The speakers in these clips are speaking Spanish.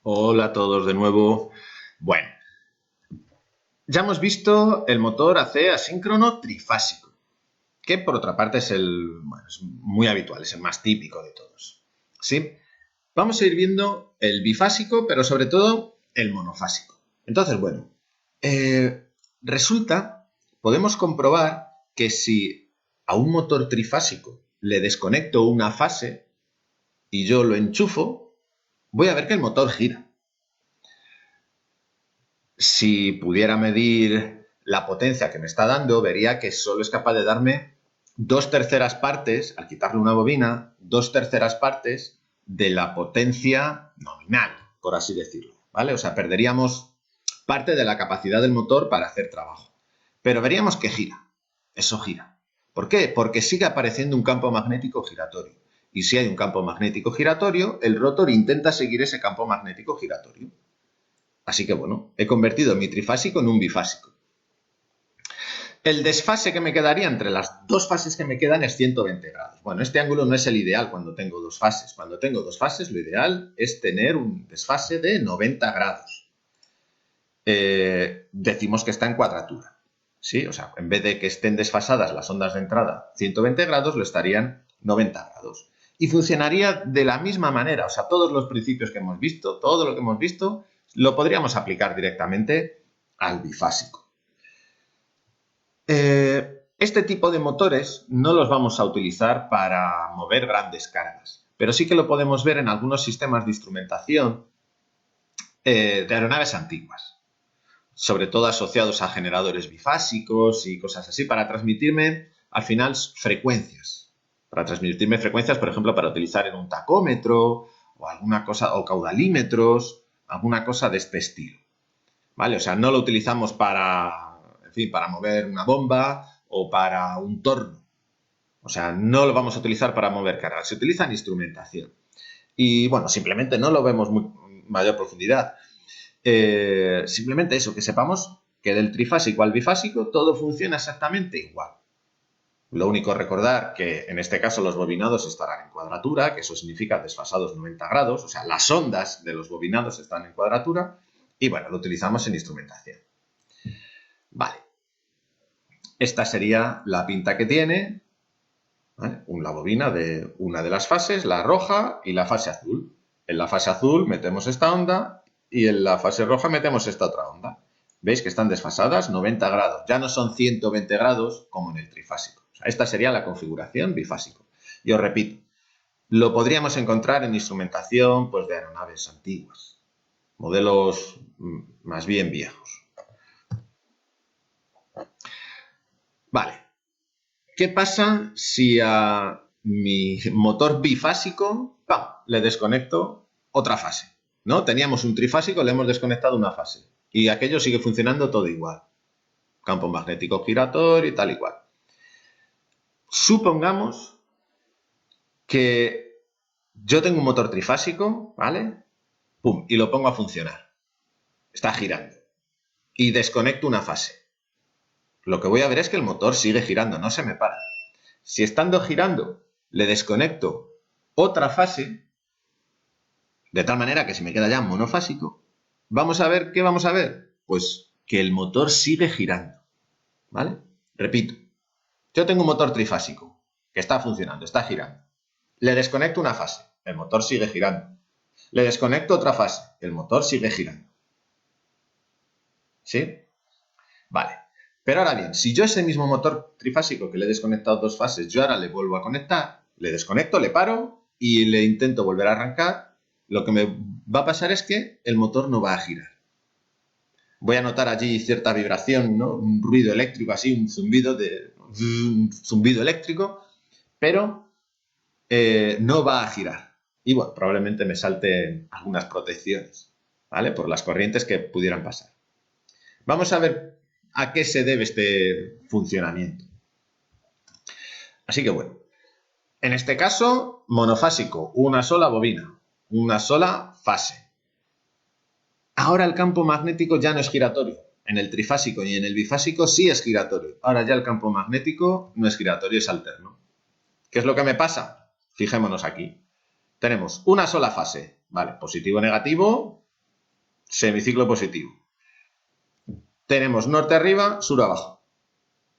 Hola a todos de nuevo. Bueno, ya hemos visto el motor AC asíncrono trifásico, que por otra parte es muy habitual, es el más típico de todos. ¿Sí? Vamos a ir viendo el bifásico, pero sobre todo el monofásico. Entonces, bueno, eh, resulta, podemos comprobar que si a un motor trifásico le desconecto una fase y yo lo enchufo, voy a ver que el motor gira. Si pudiera medir la potencia que me está dando, vería que solo es capaz de darme dos terceras partes, al quitarle una bobina, dos terceras partes de la potencia nominal, por así decirlo, ¿vale? O sea, perderíamos parte de la capacidad del motor para hacer trabajo. Pero veríamos que gira, eso gira. ¿Por qué? Porque sigue apareciendo un campo magnético giratorio. Y si hay un campo magnético giratorio, el rotor intenta seguir ese campo magnético giratorio. Así que bueno, he convertido mi trifásico en un bifásico. El desfase que me quedaría entre las dos fases que me quedan es 120 grados. Bueno, este ángulo no es el ideal cuando tengo dos fases. Cuando tengo dos fases, lo ideal es tener un desfase de 90 grados. Decimos que está en cuadratura. ¿Sí? O sea, en vez de que estén desfasadas las ondas de entrada 120 grados, lo estarían 90 grados. Y funcionaría de la misma manera. O sea, todos los principios que hemos visto, todo lo que hemos visto, lo podríamos aplicar directamente al bifásico. Este tipo de motores no los vamos a utilizar para mover grandes cargas, pero sí que lo podemos ver en algunos sistemas de instrumentación de aeronaves antiguas, sobre todo asociados a generadores bifásicos y cosas así, para transmitirme al final frecuencias. Para transmitirme frecuencias, por ejemplo, para utilizar en un tacómetro o alguna cosa, o caudalímetros, alguna cosa de este estilo. ¿Vale? O sea, no lo utilizamos para, en fin, para mover una bomba o para un torno. O sea, no lo vamos a utilizar para mover cargas, se utiliza en instrumentación. Y bueno, simplemente no lo vemos muy mayor profundidad. Simplemente eso, que sepamos que del trifásico al bifásico todo funciona exactamente igual. Lo único recordar que en este caso los bobinados estarán en cuadratura, que eso significa desfasados 90 grados, o sea, las ondas de los bobinados están en cuadratura, y bueno, lo utilizamos en instrumentación. Vale, esta sería la pinta que tiene, ¿vale? La bobina de una de las fases, la roja y la fase azul. En la fase azul metemos esta onda y en la fase roja metemos esta otra onda. ¿Veis que están desfasadas? 90 grados. Ya no son 120 grados como en el trifásico. O sea, esta sería la configuración bifásico. Y os repito, lo podríamos encontrar en instrumentación pues, de aeronaves antiguas, modelos más bien viejos. Vale, ¿qué pasa si a mi motor bifásico le desconecto otra fase? ¿No? Teníamos un trifásico, le hemos desconectado una fase. Y aquello sigue funcionando todo igual. Campo magnético giratorio y tal y cual. Supongamos que yo tengo un motor trifásico, ¿vale? Pum, y lo pongo a funcionar. Está girando. Y desconecto una fase. Lo que voy a ver es que el motor sigue girando, no se me para. Si estando girando le desconecto otra fase, de tal manera que se me queda ya monofásico, vamos a ver, ¿qué vamos a ver? Pues que el motor sigue girando, ¿vale? Repito, yo tengo un motor trifásico que está funcionando, está girando. Le desconecto una fase, el motor sigue girando. Le desconecto otra fase, el motor sigue girando. ¿Sí? Vale. Pero ahora bien, si yo ese mismo motor trifásico que le he desconectado dos fases, yo ahora le vuelvo a conectar, le desconecto, le paro y le intento volver a arrancar, lo que me va a pasar es que el motor no va a girar. Voy a notar allí cierta vibración, ¿no? Un ruido eléctrico así, un zumbido eléctrico, pero no va a girar. Y bueno, probablemente me salten algunas protecciones, ¿vale? Por las corrientes que pudieran pasar. Vamos a ver a qué se debe este funcionamiento. Así que bueno, en este caso, monofásico, una sola bobina, una sola fase. Ahora el campo magnético ya no es giratorio. En el trifásico y en el bifásico sí es giratorio. Ahora ya el campo magnético no es giratorio, es alterno. ¿Qué es lo que me pasa? Fijémonos aquí. Tenemos una sola fase, ¿vale? Positivo, negativo, semiciclo positivo. Tenemos norte arriba, sur abajo.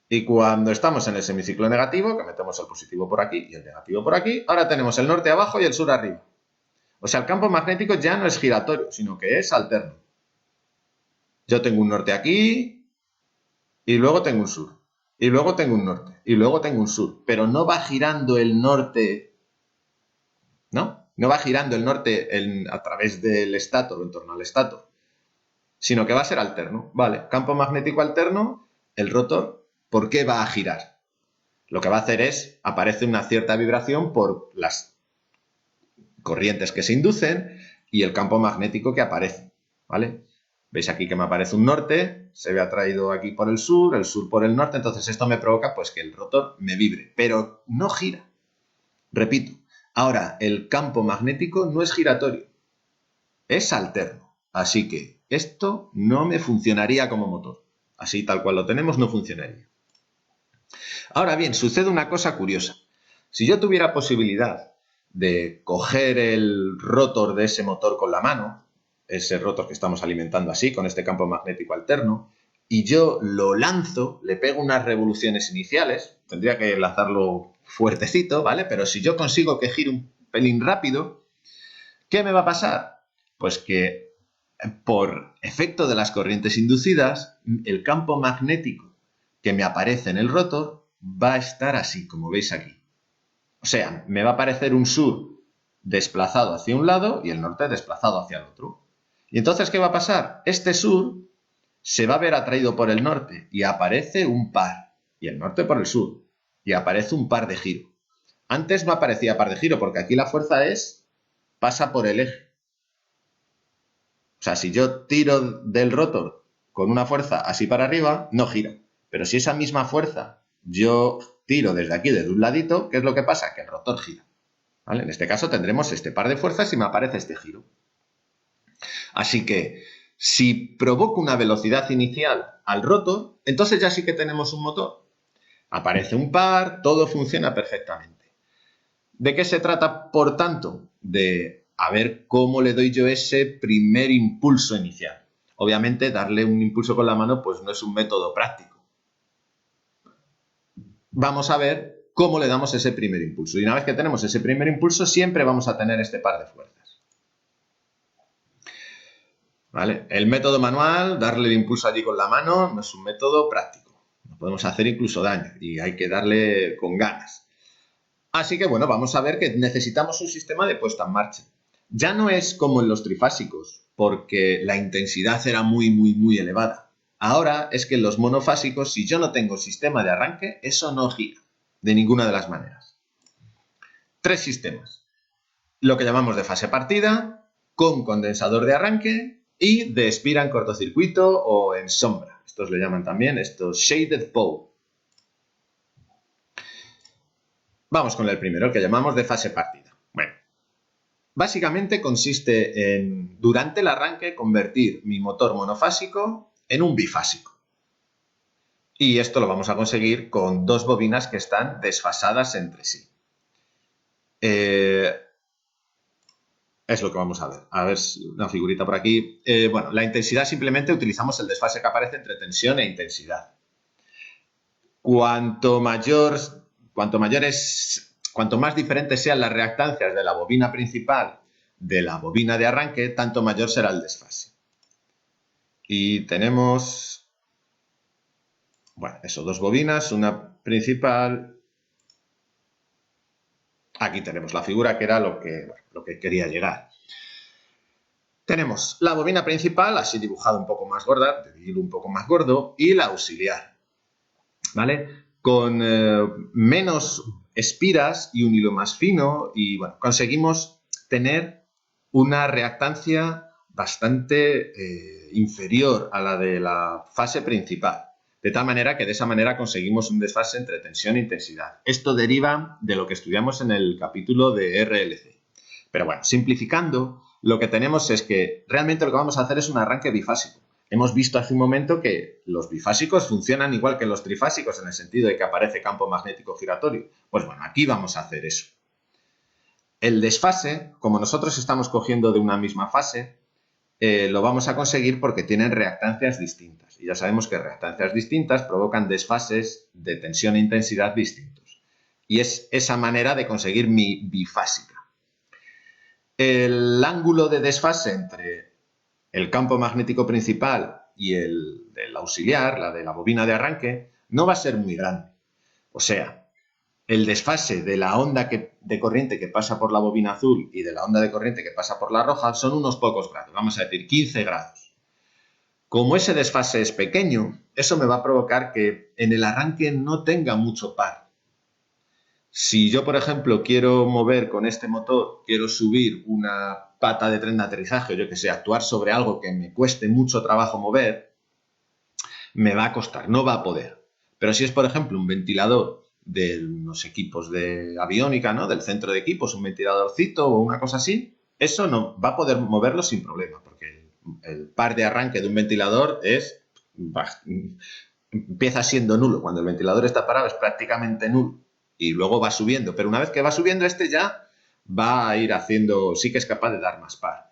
Y cuando estamos en el semiciclo negativo, que metemos el positivo por aquí y el negativo por aquí, ahora tenemos el norte abajo y el sur arriba. O sea, el campo magnético ya no es giratorio, sino que es alterno. Yo tengo un norte aquí y luego tengo un sur. Y luego tengo un norte y luego tengo un sur. Pero no va girando el norte, ¿no? No va girando el norte a través del estator o en torno al estator, sino que va a ser alterno. Vale, campo magnético alterno, el rotor, ¿por qué va a girar? Lo que va a hacer es, aparece una cierta vibración por las corrientes que se inducen y el campo magnético que aparece, ¿vale? Veis aquí que me aparece un norte, se ve atraído aquí por el sur por el norte, entonces esto me provoca pues que el rotor me vibre, pero no gira. Repito, ahora el campo magnético no es giratorio, es alterno, así que esto no me funcionaría como motor. Así tal cual lo tenemos no funcionaría. Ahora bien, sucede una cosa curiosa. Si yo tuviera posibilidad de coger el rotor de ese motor con la mano, ese rotor que estamos alimentando así, con este campo magnético alterno, y yo lo lanzo, le pego unas revoluciones iniciales, tendría que lanzarlo fuertecito, ¿vale? Pero si yo consigo que gire un pelín rápido, ¿qué me va a pasar? Pues que por efecto de las corrientes inducidas, el campo magnético que me aparece en el rotor va a estar así, como veis aquí. O sea, me va a aparecer un sur desplazado hacia un lado y el norte desplazado hacia el otro. Y entonces, ¿qué va a pasar? Este sur se va a ver atraído por el norte y aparece un par, y el norte por el sur, y aparece un par de giro. Antes no aparecía par de giro porque aquí la fuerza pasa por el eje. O sea, si yo tiro del rotor con una fuerza así para arriba, no gira. Pero si esa misma fuerza yo tiro desde aquí, desde un ladito, ¿qué es lo que pasa? Que el rotor gira. ¿Vale? En este caso tendremos este par de fuerzas y me aparece este giro. Así que si provoco una velocidad inicial al rotor, entonces ya sí que tenemos un motor. Aparece un par, todo funciona perfectamente. ¿De qué se trata, por tanto? De a ver cómo le doy yo ese primer impulso inicial. Obviamente, darle un impulso con la mano pues no es un método práctico. Vamos a ver cómo le damos ese primer impulso. Y una vez que tenemos ese primer impulso, siempre vamos a tener este par de fuerzas. ¿Vale? El método manual, darle el impulso allí con la mano, no es un método práctico. Nos podemos hacer incluso daño y hay que darle con ganas. Así que bueno, vamos a ver que necesitamos un sistema de puesta en marcha. Ya no es como en los trifásicos, porque la intensidad era muy elevada. Ahora es que en los monofásicos, si yo no tengo sistema de arranque, eso no gira de ninguna de las maneras. Tres sistemas. Lo que llamamos de fase partida, con condensador de arranque y de espira en cortocircuito o en sombra. Estos le llaman también shaded pole. Vamos con el primero, el que llamamos de fase partida. Bueno, básicamente consiste en, durante el arranque, convertir mi motor monofásico en un bifásico. Y esto lo vamos a conseguir con dos bobinas que están desfasadas entre sí. Es lo que vamos a ver. A ver, una figurita por aquí. Bueno, la intensidad simplemente utilizamos el desfase que aparece entre tensión e intensidad. Cuanto más diferentes sean las reactancias de la bobina principal de la bobina de arranque, tanto mayor será el desfase. Y tenemos, bueno, eso, dos bobinas, una principal. Aquí tenemos la figura que era lo que quería llegar. Tenemos la bobina principal, así dibujada un poco más gorda, de hilo un poco más gordo, y la auxiliar, ¿vale? Con menos espiras y un hilo más fino y bueno, conseguimos tener una reactancia bastante inferior a la de la fase principal. De tal manera que de esa manera conseguimos un desfase entre tensión e intensidad. Esto deriva de lo que estudiamos en el capítulo de RLC. Pero bueno, simplificando, lo que tenemos es que realmente lo que vamos a hacer es un arranque bifásico. Hemos visto hace un momento que los bifásicos funcionan igual que los trifásicos en el sentido de que aparece campo magnético giratorio. Pues bueno, aquí vamos a hacer eso. El desfase, como nosotros estamos cogiendo de una misma fase, lo vamos a conseguir porque tienen reactancias distintas. Y ya sabemos que reactancias distintas provocan desfases de tensión e intensidad distintos. Y es esa manera de conseguir mi bifásica. El ángulo de desfase entre el campo magnético principal y el del auxiliar, la de la bobina de arranque, no va a ser muy grande. O sea, el desfase de la onda de corriente que pasa por la bobina azul y de la onda de corriente que pasa por la roja son unos pocos grados, vamos a decir 15 grados. Como ese desfase es pequeño, eso me va a provocar que en el arranque no tenga mucho par. Si yo, por ejemplo, quiero mover con este motor, quiero subir una pata de tren de aterrizaje, o yo que sé, actuar sobre algo que me cueste mucho trabajo mover, me va a costar, no va a poder. Pero si es, por ejemplo, un ventilador de unos equipos de aviónica, ¿no? Del centro de equipos, un ventiladorcito o una cosa así, eso no va a poder moverlo sin problema, porque el par de arranque de un ventilador empieza siendo nulo. Cuando el ventilador está parado es prácticamente nulo y luego va subiendo. Pero una vez que va subiendo este ya va a ir haciendo, sí que es capaz de dar más par.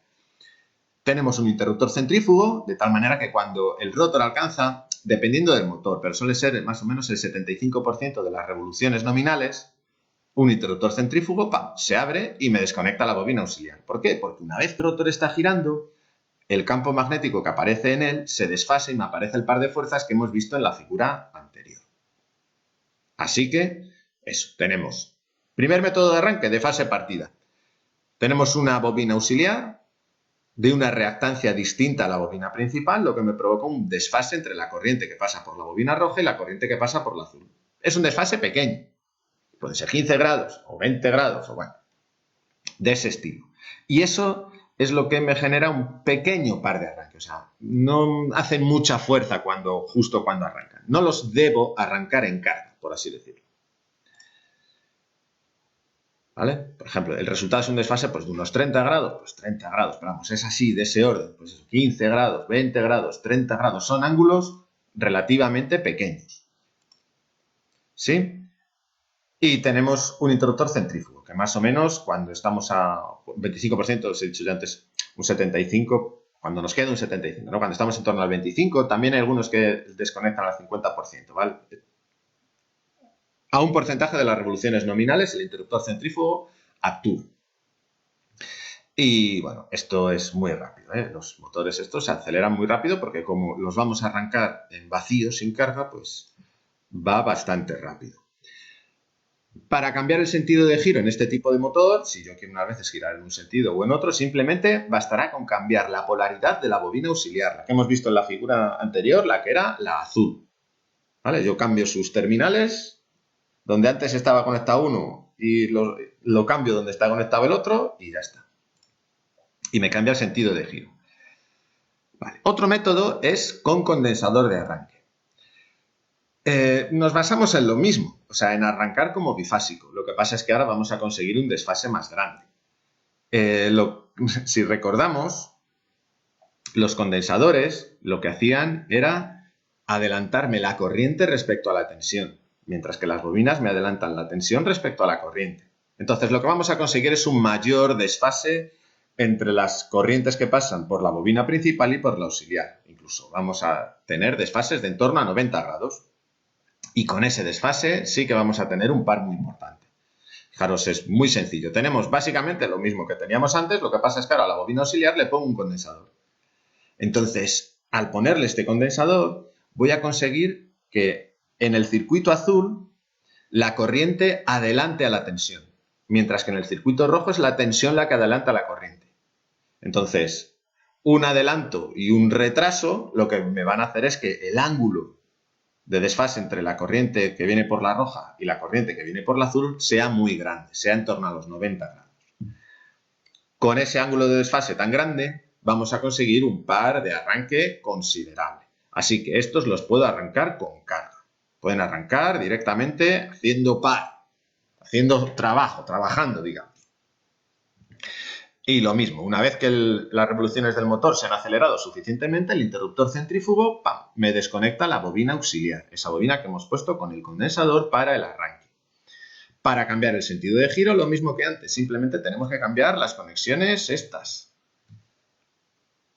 Tenemos un interruptor centrífugo, de tal manera que cuando el rotor alcanza, dependiendo del motor, pero suele ser más o menos el 75% de las revoluciones nominales, un interruptor centrífugo se abre y me desconecta la bobina auxiliar. ¿Por qué? Porque una vez que el rotor está girando, el campo magnético que aparece en él se desfasa y me aparece el par de fuerzas que hemos visto en la figura anterior. Así que, eso, tenemos primer método de arranque de fase partida. Tenemos una bobina auxiliar de una reactancia distinta a la bobina principal, lo que me provoca un desfase entre la corriente que pasa por la bobina roja y la corriente que pasa por la azul. Es un desfase pequeño, puede ser 15 grados o 20 grados, o bueno, de ese estilo. Y eso es lo que me genera un pequeño par de arranque, o sea, no hacen mucha fuerza justo cuando arrancan. No los debo arrancar en carga, por así decirlo. ¿Vale? Por ejemplo, el resultado es un desfase pues, de unos 30 grados, pues 30 grados, pero vamos, es así, de ese orden, pues eso, 15 grados, 20 grados, 30 grados, son ángulos relativamente pequeños. ¿Sí? Y tenemos un interruptor centrífugo, que más o menos cuando estamos a 25%, os he dicho ya antes, un 75%, cuando nos queda un 75%, ¿no? Cuando estamos en torno al 25%, también hay algunos que desconectan al 50%, ¿vale? A un porcentaje de las revoluciones nominales, el interruptor centrífugo actúa. Y bueno, esto es muy rápido, ¿eh? Los motores estos se aceleran muy rápido porque como los vamos a arrancar en vacío, sin carga, pues va bastante rápido. Para cambiar el sentido de giro en este tipo de motor, si yo quiero unas veces girar en un sentido o en otro, simplemente bastará con cambiar la polaridad de la bobina auxiliar, la que hemos visto en la figura anterior, la que era la azul. ¿Vale? Yo cambio sus terminales, donde antes estaba conectado uno, y lo cambio donde está conectado el otro, y ya está. Y me cambia el sentido de giro. Vale. Otro método es con condensador de arranque. Nos basamos en lo mismo, o sea, en arrancar como bifásico. Lo que pasa es que ahora vamos a conseguir un desfase más grande. Si recordamos, los condensadores lo que hacían era adelantarme la corriente respecto a la tensión, mientras que las bobinas me adelantan la tensión respecto a la corriente. Entonces, lo que vamos a conseguir es un mayor desfase entre las corrientes que pasan por la bobina principal y por la auxiliar. Incluso vamos a tener desfases de en torno a 90 grados. Y con ese desfase sí que vamos a tener un par muy importante. Fijaros, es muy sencillo. Tenemos básicamente lo mismo que teníamos antes, lo que pasa es que ahora a la bobina auxiliar le pongo un condensador. Entonces, al ponerle este condensador, voy a conseguir que en el circuito azul la corriente adelante a la tensión, mientras que en el circuito rojo es la tensión la que adelanta a la corriente. Entonces, un adelanto y un retraso lo que me van a hacer es que el ángulo de desfase entre la corriente que viene por la roja y la corriente que viene por la azul sea muy grande, sea en torno a los 90 grados. Con ese ángulo de desfase tan grande, vamos a conseguir un par de arranque considerable. Así que estos los puedo arrancar con carga. Pueden arrancar directamente haciendo par, haciendo trabajando, digamos. Y lo mismo, una vez que las revoluciones del motor se han acelerado suficientemente, el interruptor centrífugo me desconecta la bobina auxiliar, esa bobina que hemos puesto con el condensador para el arranque. Para cambiar el sentido de giro, lo mismo que antes, simplemente tenemos que cambiar las conexiones estas.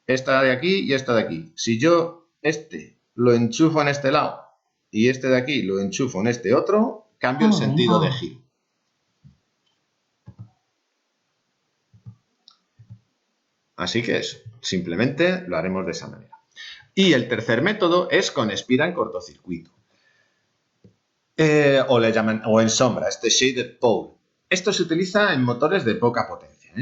esta de aquí y esta de aquí. Si yo este lo enchufo en este lado y este de aquí lo enchufo en este otro, cambio el sentido de giro. Así que eso, simplemente lo haremos de esa manera. Y el tercer método es con espira en cortocircuito. O le llaman, o en sombra, este shaded pole. Esto se utiliza en motores de poca potencia,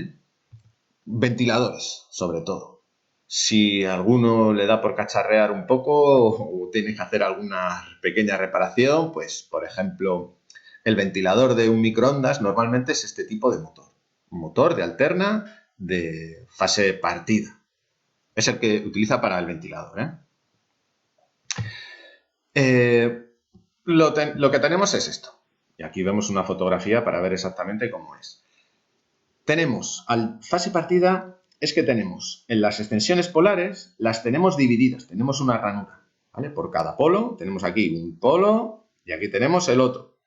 ventiladores, sobre todo. Si alguno le da por cacharrear un poco o tiene que hacer alguna pequeña reparación, pues, por ejemplo, el ventilador de un microondas normalmente es este tipo de motor. Un motor de alterna de fase partida. Es el que utiliza para el ventilador. Lo que tenemos es esto. Y aquí vemos una fotografía para ver exactamente cómo es. Tenemos, fase partida, es que tenemos en las extensiones polares, las tenemos divididas, tenemos una ranura, ¿vale? Por cada polo, tenemos aquí un polo y aquí tenemos el otro.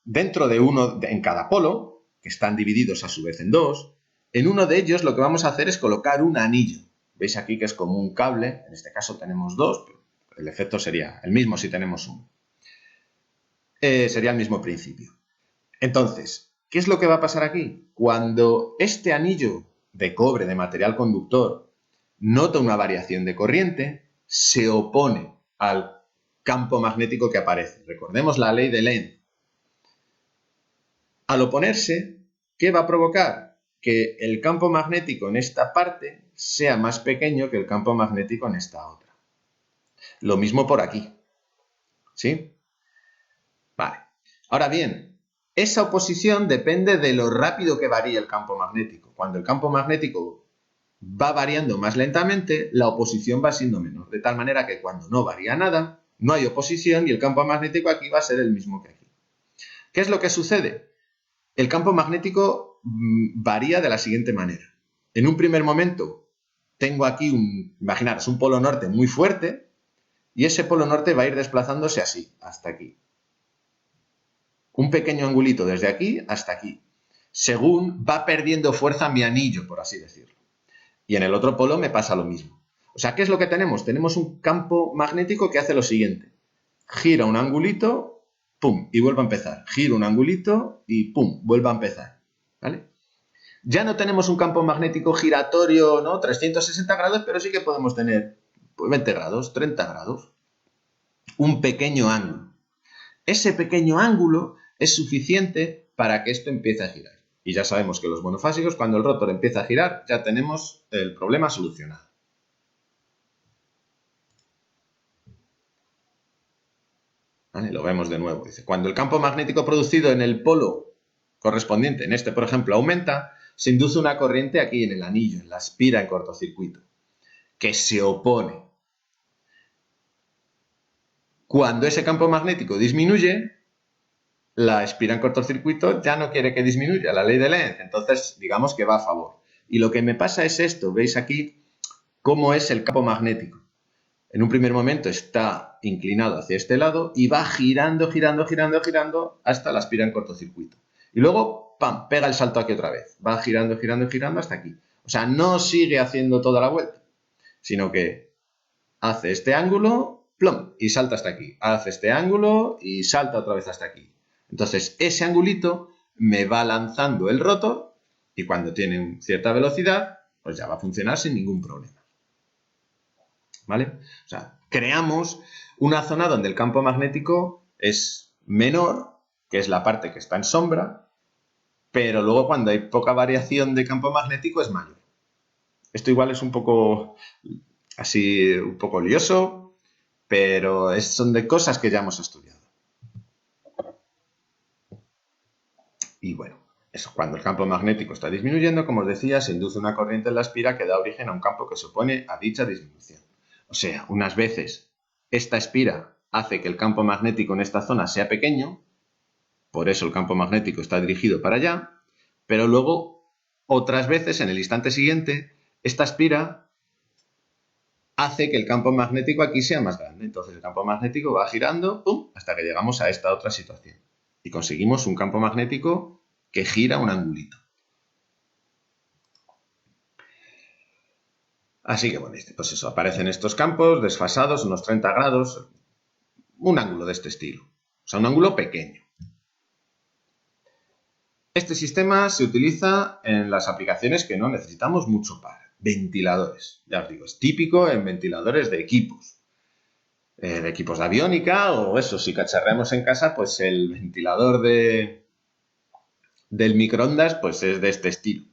Dentro de en cada polo, que están divididos a su vez en dos, en uno de ellos lo que vamos a hacer es colocar un anillo. Veis aquí que es como un cable, en este caso tenemos dos, pero el efecto sería el mismo si tenemos uno. Sería el mismo principio. Entonces, ¿qué es lo que va a pasar aquí? Cuando este anillo de cobre de material conductor nota una variación de corriente, se opone al campo magnético que aparece. Recordemos la ley de Lenz. Al oponerse, ¿qué va a provocar? Que el campo magnético en esta parte sea más pequeño que el campo magnético en esta otra. Lo mismo por aquí. ¿Sí? Vale. Ahora bien, esa oposición depende de lo rápido que varíe el campo magnético. Cuando el campo magnético va variando más lentamente, la oposición va siendo menor. De tal manera que cuando no varía nada, no hay oposición y el campo magnético aquí va a ser el mismo que aquí. ¿Qué es lo que sucede? El campo magnético varía de la siguiente manera. En un primer momento tengo aquí imaginaros, un polo norte muy fuerte y ese polo norte va a ir desplazándose así, hasta aquí. Un pequeño angulito desde aquí hasta aquí, según va perdiendo fuerza mi anillo, por así decirlo. Y en el otro polo me pasa lo mismo. O sea, ¿qué es lo que tenemos? Tenemos un campo magnético que hace lo siguiente. Gira un angulito, pum, y vuelve a empezar. Gira un angulito y pum, vuelve a empezar. ¿Vale? Ya no tenemos un campo magnético giratorio, ¿no? 360 grados, pero sí que podemos tener 20 grados, 30 grados. Un pequeño ángulo. Ese pequeño ángulo es suficiente para que esto empiece a girar. Y ya sabemos que los monofásicos, cuando el rotor empieza a girar, ya tenemos el problema solucionado. ¿Vale? Lo vemos de nuevo. Dice, cuando el campo magnético producido en el polo correspondiente, en este por ejemplo, aumenta, se induce una corriente aquí en el anillo, en la espira en cortocircuito, que se opone. Cuando ese campo magnético disminuye, la espira en cortocircuito ya no quiere que disminuya, la ley de Lenz, entonces digamos que va a favor. Y lo que me pasa es esto, veis aquí cómo es el campo magnético. En un primer momento está inclinado hacia este lado y va girando, girando, girando, girando hasta la espira en cortocircuito. Y luego, ¡pam!, pega el salto aquí otra vez. Va girando, girando, girando hasta aquí. O sea, no sigue haciendo toda la vuelta, sino que hace este ángulo, plom, y salta hasta aquí. Hace este ángulo y salta otra vez hasta aquí. Entonces, ese angulito me va lanzando el rotor y cuando tiene cierta velocidad, pues ya va a funcionar sin ningún problema. ¿Vale? O sea, creamos una zona donde el campo magnético es menor, que es la parte que está en sombra, pero luego cuando hay poca variación de campo magnético es mayor. Esto igual es un poco así, un poco lioso, pero son de cosas que ya hemos estudiado. Y bueno, eso, cuando el campo magnético está disminuyendo, como os decía, se induce una corriente en la espira que da origen a un campo que se opone a dicha disminución. O sea, unas veces esta espira hace que el campo magnético en esta zona sea pequeño, por eso el campo magnético está dirigido para allá, pero luego otras veces en el instante siguiente esta espira hace que el campo magnético aquí sea más grande. Entonces el campo magnético va girando, ¡pum!, hasta que llegamos a esta otra situación. Y conseguimos un campo magnético que gira un angulito. Así que bueno, pues eso, aparecen estos campos desfasados, unos 30 grados, un ángulo de este estilo. O sea, un ángulo pequeño. Este sistema se utiliza en las aplicaciones que no necesitamos mucho par. Ventiladores. Ya os digo, es típico en ventiladores de equipos. De equipos de aviónica o eso, si cacharreamos en casa, pues el ventilador del microondas pues es de este estilo.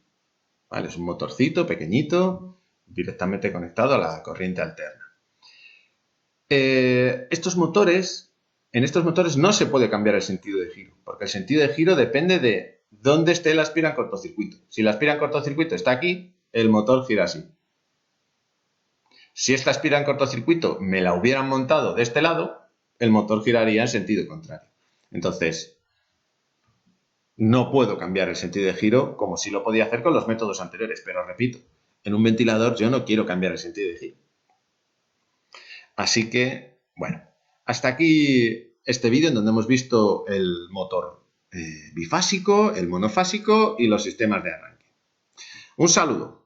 ¿Vale? Es un motorcito pequeñito, directamente conectado a la corriente alterna. En estos motores no se puede cambiar el sentido de giro, porque el sentido de giro depende de dónde esté la aspira en cortocircuito. Si la aspira en cortocircuito está aquí, el motor gira así. Si esta aspira en cortocircuito me la hubieran montado de este lado, el motor giraría en sentido contrario. Entonces, no puedo cambiar el sentido de giro como si lo podía hacer con los métodos anteriores, pero repito, en un ventilador yo no quiero cambiar el sentido de giro. Así que, bueno, hasta aquí este vídeo en donde hemos visto el motor bifásico, el monofásico y los sistemas de arranque. Un saludo.